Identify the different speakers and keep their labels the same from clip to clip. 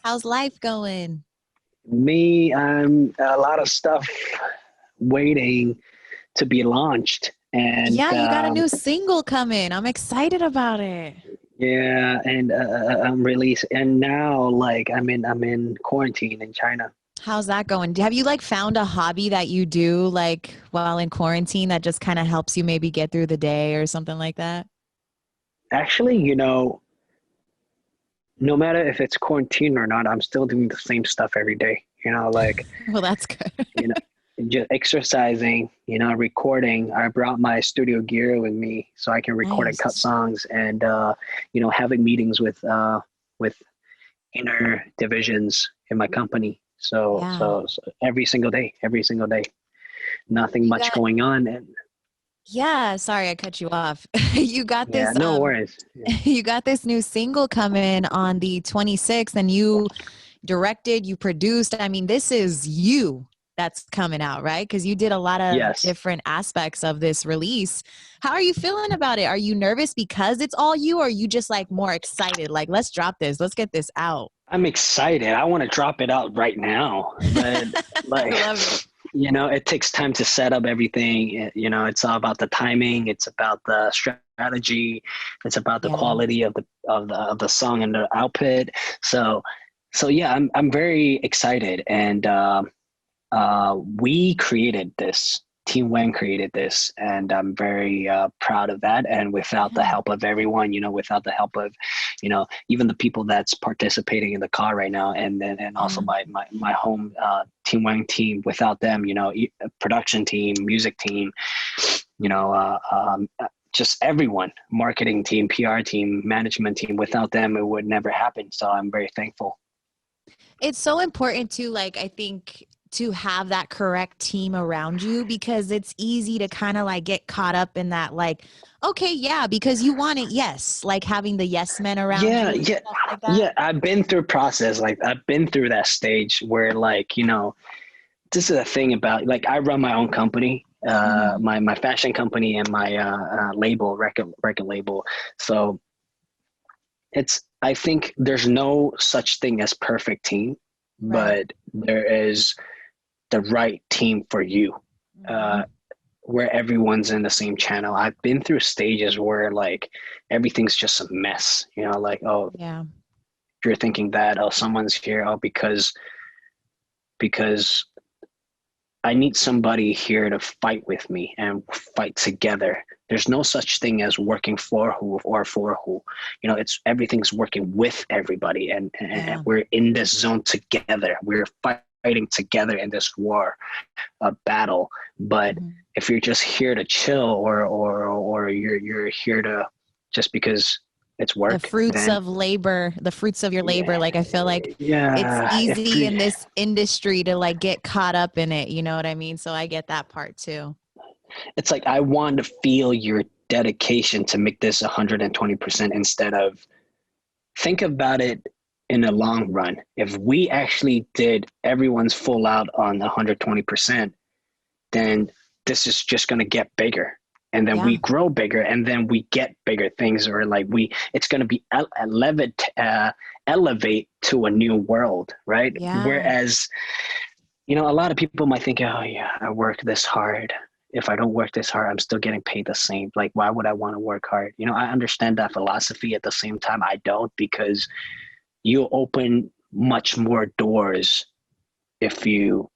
Speaker 1: How's life going?
Speaker 2: Me, I'm a lot of stuff waiting to be launched, and
Speaker 1: Yeah, you got a new single coming. I'm excited about it.
Speaker 2: yeah, and I'm released, and now like I'm in quarantine in China.
Speaker 1: How's that going? Have you like found a hobby that you do like while in quarantine that just kind of helps you maybe get through the day or something like that?
Speaker 2: Actually, no matter if it's quarantine or not, I'm still doing the same stuff every day.
Speaker 1: Well, that's good.
Speaker 2: You know, just exercising, recording. I brought my studio gear with me so I can record and cut
Speaker 1: Nice.
Speaker 2: songs, and having meetings with inner divisions in my company. So,
Speaker 1: Yeah.
Speaker 2: so, so every single day, nothing
Speaker 1: You
Speaker 2: much
Speaker 1: got,
Speaker 2: going on. And
Speaker 1: yeah, sorry I cut you off. You got
Speaker 2: yeah,
Speaker 1: this
Speaker 2: no worries. Yeah.
Speaker 1: you got this new single coming on the 26th and you directed, you produced. I mean, this is you that's coming out, right? Because you did a lot of
Speaker 2: Yes,
Speaker 1: different aspects of this release. How are you feeling about it? Are you nervous because it's all you, or are you just like more excited? Like, let's drop this, let's get this out.
Speaker 2: I'm excited. I want to drop it out right now, but
Speaker 1: I
Speaker 2: like,
Speaker 1: love it.
Speaker 2: it takes time to set up everything. It's all about the timing. It's about the strategy. It's about the
Speaker 1: Yeah.
Speaker 2: quality of the song and the output. So, so yeah, I'm very excited, and we created this. Team Wang created this, and I'm very proud of that. And without the
Speaker 1: Yeah.
Speaker 2: help of everyone, without the help of, even the people that's participating in the car right now, and also
Speaker 1: Yeah.
Speaker 2: my home Team Wang team. Without them, production team, music team, you know, uh, um, just everyone, marketing team, PR team, management team. Without them, it would never happen. So I'm very thankful.
Speaker 1: It's so important to like, I think, to have that correct team around you because it's easy to kind of like get caught up in that like, okay, yeah, because you want it, yes, like having the yes men around
Speaker 2: Yeah,
Speaker 1: you and
Speaker 2: yeah,
Speaker 1: stuff like that.
Speaker 2: yeah. I've been through process. Like I've been through that stage where, like, this is a thing about, like, I run my own company,
Speaker 1: Hmm.
Speaker 2: my fashion company, and my label, record label. So I think there's no such thing as perfect team,
Speaker 1: Right.
Speaker 2: but there is the right team for you.
Speaker 1: Hmm.
Speaker 2: Uh, where everyone's in the same channel. I've been through stages where like everything's just a mess, like, oh,
Speaker 1: Yeah.
Speaker 2: if you're thinking that, oh, someone's here, oh, because I need somebody here to fight with me and fight together. There's no such thing as working for who or for who. It's everything's working with everybody, and
Speaker 1: Yeah.
Speaker 2: we're in this zone together. We're fighting together in this war, a battle. But
Speaker 1: Hmm.
Speaker 2: if you're just here to chill, or you're here to just because it's work, then
Speaker 1: The fruits of your labor.
Speaker 2: yeah,
Speaker 1: Like, I feel like it's
Speaker 2: yeah. If
Speaker 1: easy
Speaker 2: you,
Speaker 1: in this industry to like get caught up in it. You know what I mean? So I get that part too.
Speaker 2: it's like I want to feel your dedication to make this 120% instead of think about it in the long run. If we actually did everyone's full out on 120%, then this is just going to get bigger, and then we
Speaker 1: Yeah.
Speaker 2: grow bigger, and then we get bigger things, or like it's going to be elevate to a new world, right?
Speaker 1: Yeah.
Speaker 2: Whereas, a lot of people might think, oh yeah, I work this hard. If I don't work this hard, I'm still getting paid the same. Like, why would I want to work hard? I understand that philosophy. At the same time, I don't, because you open much more doors if you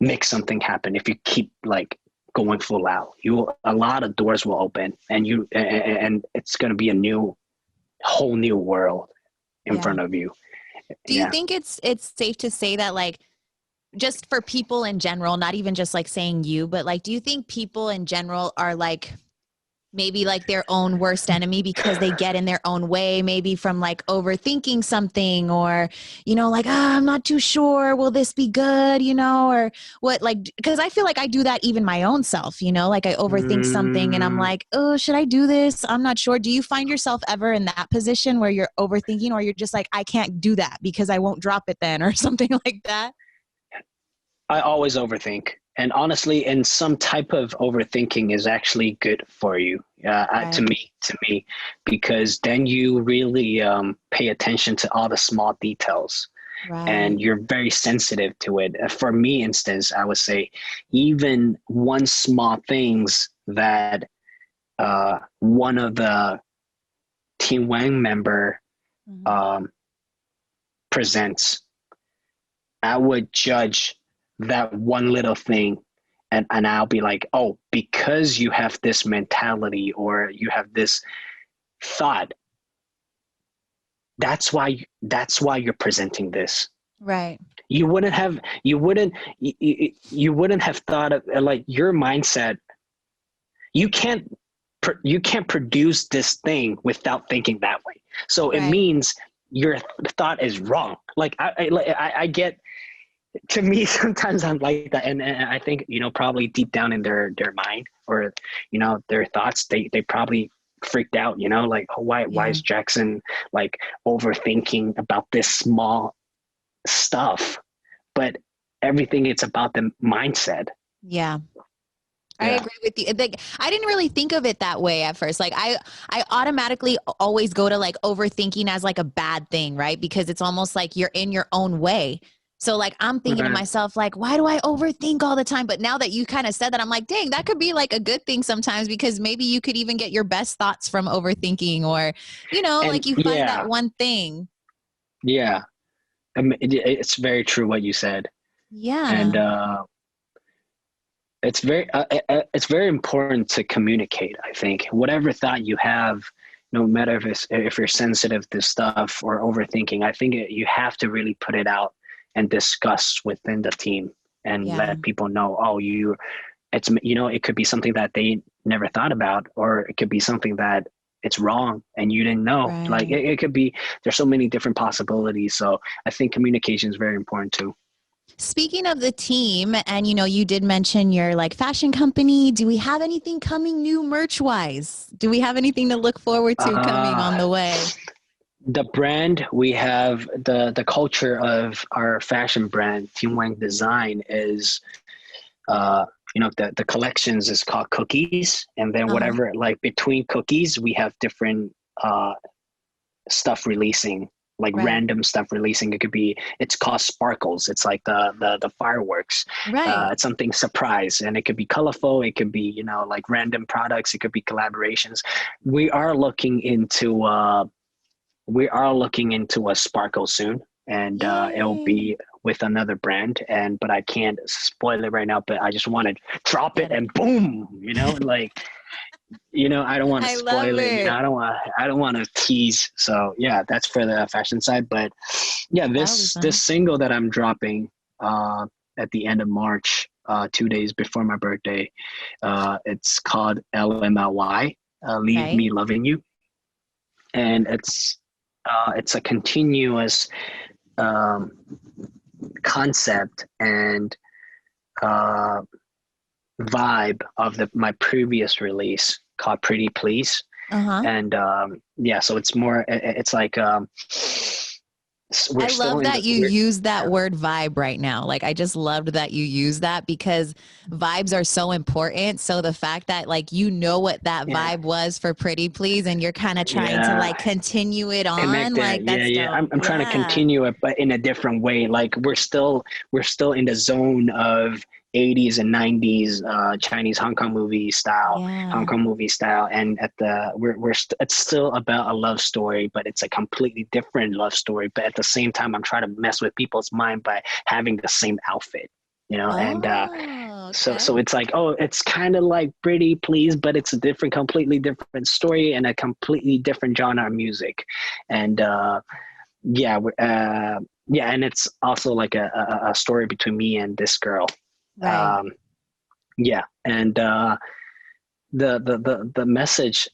Speaker 2: make something happen. If you keep like going full out, a lot of doors will open, and it's going to be a whole new world in
Speaker 1: Yeah.
Speaker 2: front of you.
Speaker 1: Do you
Speaker 2: Yeah.
Speaker 1: think it's safe to say that like just for people in general, not even just like saying you, but like, do you think people in general are like maybe like their own worst enemy because they get in their own way, maybe from like overthinking something or, like, I'm not too sure. Will this be good? Or what, like, because I feel like I do that even my own self, like I overthink something and I'm
Speaker 2: Mm,
Speaker 1: like, oh, should I do this? I'm not sure. Do you find yourself ever in that position where you're overthinking or you're just like, I can't do that because I won't drop it then or something like that?
Speaker 2: I always overthink. And honestly, and some type of overthinking is actually good for you.
Speaker 1: Right.
Speaker 2: To me, because then you really pay attention to all the small details,
Speaker 1: Right.
Speaker 2: and you're very sensitive to it. For me, instance, I would say even one small things that one of the Team Wang member
Speaker 1: Mhm.
Speaker 2: um, presents, I would judge that one little thing, and I'll be like, oh, because you have this mentality or you have this thought, that's why you're presenting this.
Speaker 1: Right.
Speaker 2: You wouldn't have thought of, like, your mindset. You can't you can't produce this thing without thinking that way. So it
Speaker 1: Right.
Speaker 2: means your thought is wrong. Like I get, to me, sometimes I'm like that, and I think, probably deep down in their mind, or their thoughts, they probably freaked out, like, oh, why
Speaker 1: Yeah.
Speaker 2: is Jackson like overthinking about this small stuff? But everything, it's about the mindset.
Speaker 1: Yeah. I
Speaker 2: Yeah.
Speaker 1: agree with you. Like, I didn't really think of it that way at first. Like, I automatically always go to like overthinking as like a bad thing, right? Because it's almost like you're in your own way. So like I'm thinking to
Speaker 2: Right.
Speaker 1: myself, like, why do I overthink all the time? But now that you kind of said that, I'm like, dang, that could be like a good thing sometimes, because maybe you could even get your best thoughts from overthinking, or,
Speaker 2: And
Speaker 1: like you find that
Speaker 2: yeah,
Speaker 1: one thing.
Speaker 2: yeah. It's very true what you said, and
Speaker 1: Yeah.
Speaker 2: it's very important to communicate. I think whatever thought you have, no matter if you're sensitive to stuff or overthinking, I think you have to really put it out and discuss within the team, and
Speaker 1: Yeah.
Speaker 2: let people know, oh, it could be something that they never thought about, or it could be something that it's wrong and you didn't know. Like,
Speaker 1: Right.
Speaker 2: it could be, there's so many different possibilities. So I think communication is very important too.
Speaker 1: Speaking of the team, and you did mention your like fashion company. Do we have anything coming new merch wise? Do we have anything to look forward to coming on
Speaker 2: uh
Speaker 1: the way?
Speaker 2: the brand, we have the culture of our fashion brand, Team Wang Design, is uh the collections is called cookies, and then
Speaker 1: Uh-huh.
Speaker 2: whatever, like, between cookies we have different stuff releasing, like
Speaker 1: Right.
Speaker 2: random stuff releasing. It's called sparkles. It's like the fireworks.
Speaker 1: Right.
Speaker 2: It's something surprise, and it could be colorful, it could be, like, random products, it could be collaborations. We are looking into a sparkle soon, and it'll
Speaker 1: Yay.
Speaker 2: be with another brand, but I can't spoil it right now, but I just want to drop it
Speaker 1: Get it.
Speaker 2: and boom, like, I don't want to
Speaker 1: I love
Speaker 2: spoil it.
Speaker 1: it.
Speaker 2: I don't want to tease. So yeah, that's for the fashion side. But yeah,
Speaker 1: That'll be
Speaker 2: this
Speaker 1: fun.
Speaker 2: single that I'm dropping at the end of March, 2 days before my birthday, it's called LMLY, Leave
Speaker 1: Right.
Speaker 2: Me Loving You, and it's a continuous um, concept and uh, vibe of my previous release called Pretty Please.
Speaker 1: Uh-huh.
Speaker 2: And yeah, so it's more, it's like, we're
Speaker 1: I
Speaker 2: still
Speaker 1: love
Speaker 2: in
Speaker 1: that
Speaker 2: the
Speaker 1: you use that word vibe right now. Like, I just loved that you use that, because vibes are so important. So the fact that like what that
Speaker 2: yeah,
Speaker 1: vibe was for Pretty Please, and you're kind of trying to
Speaker 2: yeah,
Speaker 1: like continue it on,
Speaker 2: connect
Speaker 1: like
Speaker 2: it. Yeah,
Speaker 1: that's
Speaker 2: yeah.
Speaker 1: dope.
Speaker 2: I'm trying to
Speaker 1: Yeah.
Speaker 2: continue it, but in a different way. Like, we're still in the zone of 80s and 90s Chinese Hong
Speaker 1: Yeah.
Speaker 2: Kong movie style, and it's still about a love story, but it's a completely different love story. But at the same time, I'm trying to mess with people's mind by having the same outfit, and
Speaker 1: Oh,
Speaker 2: so
Speaker 1: okay.
Speaker 2: it's like, oh, it's kind of like Pretty Please, but it's a completely different story and a completely different genre of music, and yeah, yeah, and it's also like a story between me and this girl.
Speaker 1: Right.
Speaker 2: Um, yeah, and the message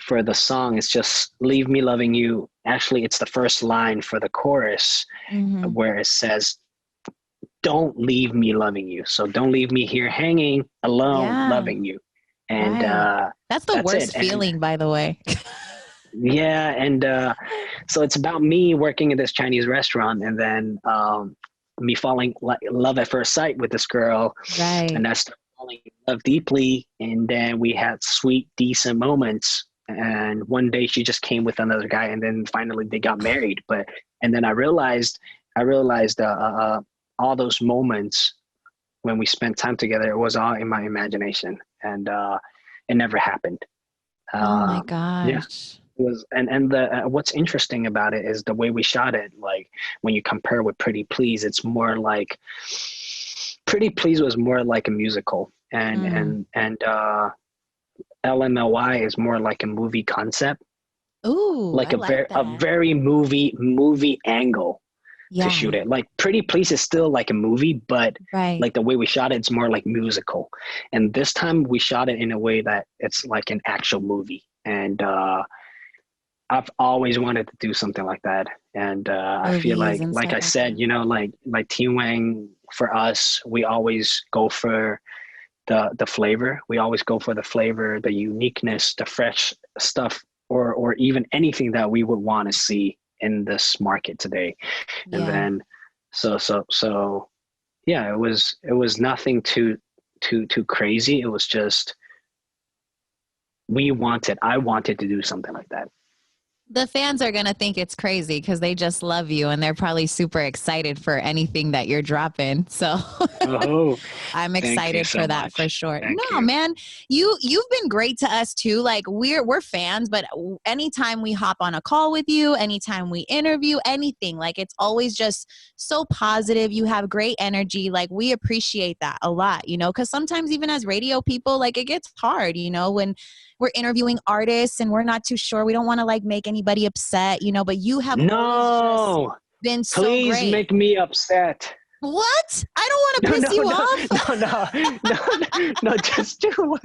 Speaker 2: for the song is just "Leave me loving you." Actually, it's the first line for the chorus,
Speaker 1: Mm-hmm.
Speaker 2: where it says, don't leave me loving you. So don't leave me here hanging alone,
Speaker 1: Yeah.
Speaker 2: loving you. And
Speaker 1: Right. That's the
Speaker 2: that's it.
Speaker 1: worst
Speaker 2: And
Speaker 1: feeling, by the way.
Speaker 2: yeah, and so it's about me working at this Chinese restaurant, and then me falling like love at first sight with this girl,
Speaker 1: Right.
Speaker 2: and that's the falling in love deeply, and then we had sweet, decent moments. And one day she just came with another guy, and then finally they got married. And then I realized all those moments when we spent time together, it was all in my imagination, and it never happened.
Speaker 1: Oh my
Speaker 2: Yeah,
Speaker 1: gosh.
Speaker 2: it was, and the what's interesting about it is the way we shot it. Like when you compare with Pretty Please, it's more like Pretty Please was more like a musical, and LMLY is more like a movie concept,
Speaker 1: Ooh,
Speaker 2: like
Speaker 1: I like
Speaker 2: a
Speaker 1: that.
Speaker 2: very movie angle to shoot
Speaker 1: Yeah,
Speaker 2: it. Like Pretty Please is still like a movie, but
Speaker 1: right.
Speaker 2: like the way we shot it, it's more like musical. And this time we shot it in a way that it's like an actual movie. And I've always wanted to do something like that. And I feel
Speaker 1: Movies and
Speaker 2: like
Speaker 1: stuff
Speaker 2: I
Speaker 1: like
Speaker 2: said,
Speaker 1: that.
Speaker 2: you know, like Team Wang, for us, we always go for the flavor. We always go for the flavor, the uniqueness, the fresh stuff, or even anything that we would want to see in this market today. And
Speaker 1: Yeah.
Speaker 2: then so yeah, it was nothing too crazy. It was just I wanted to do something like that.
Speaker 1: The fans are going to think it's crazy because they just love you and they're probably super excited for anything that you're dropping. So
Speaker 2: Oh,
Speaker 1: I'm
Speaker 2: thank you
Speaker 1: excited
Speaker 2: so
Speaker 1: for that for
Speaker 2: much.
Speaker 1: sure.
Speaker 2: Thank
Speaker 1: No,
Speaker 2: you.
Speaker 1: man, you've been great to us too. Like we're fans, but anytime we hop on a call with you, anytime we interview, anything, like it's always just so positive. You have great energy. Like we appreciate that a lot, you know, because sometimes even as radio people, like it gets hard, you know, when we're interviewing artists and we're not too sure. We don't want to like make anybody upset, you know, but you have always just
Speaker 2: No,
Speaker 1: been so
Speaker 2: please
Speaker 1: great.
Speaker 2: make me upset.
Speaker 1: What? I don't want to
Speaker 2: No,
Speaker 1: piss
Speaker 2: no,
Speaker 1: you
Speaker 2: no,
Speaker 1: off.
Speaker 2: no, no, just do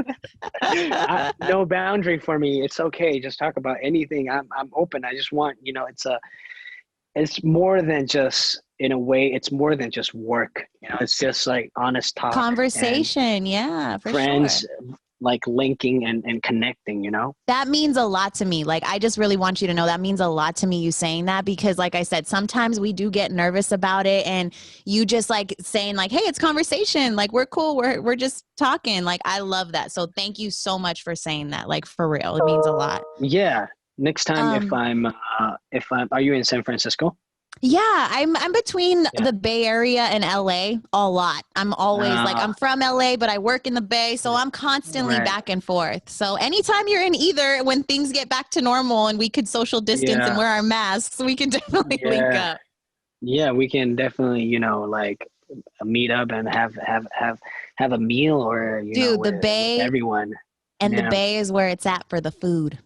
Speaker 2: no boundary for me. It's okay. Just talk about anything. I'm open. I just want, it's more than just, in a way, it's more than just work. It's just like honest talk and
Speaker 1: Conversation. Yeah, for sure.
Speaker 2: friends, like linking and connecting.
Speaker 1: That means a lot to me. Like, I just really want you to know that means a lot to me, you saying that, because like I said, sometimes we do get nervous about it and you just like saying like, hey, it's conversation. Like we're cool. We're just talking. Like, I love that. So thank you so much for saying that. Like for real. It means a lot.
Speaker 2: Yeah. Next time,
Speaker 1: Um,
Speaker 2: are you in San Francisco?
Speaker 1: Yeah, I'm between
Speaker 2: Yeah.
Speaker 1: the Bay Area and LA a lot. I'm always like I'm from LA, but I work in the Bay, so I'm constantly
Speaker 2: Right.
Speaker 1: back and forth. So anytime you're in either, when things get back to normal and we could social distance and
Speaker 2: Yeah.
Speaker 1: wear our masks, we can definitely link
Speaker 2: Yeah.
Speaker 1: up.
Speaker 2: Yeah, we can definitely, like meet up and have a meal, or
Speaker 1: Dude, the
Speaker 2: with
Speaker 1: Bay
Speaker 2: everyone.
Speaker 1: and the
Speaker 2: Yeah.
Speaker 1: Bay is where it's at for the food.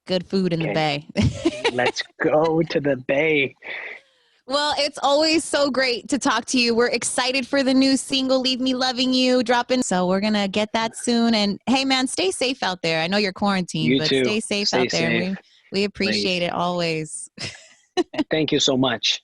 Speaker 1: Good food in the
Speaker 2: Okay.
Speaker 1: Bay.
Speaker 2: Let's go to the Bay.
Speaker 1: Well, it's always so great to talk to you. We're excited for the new single, Leave Me Loving You, dropping. So we're going to get that soon. And hey, man, stay safe out there. I know you're quarantined,
Speaker 2: You
Speaker 1: but
Speaker 2: too.
Speaker 1: stay safe
Speaker 2: Stay
Speaker 1: out there. And
Speaker 2: safe,
Speaker 1: we appreciate
Speaker 2: please.
Speaker 1: it always.
Speaker 2: Thank you so much.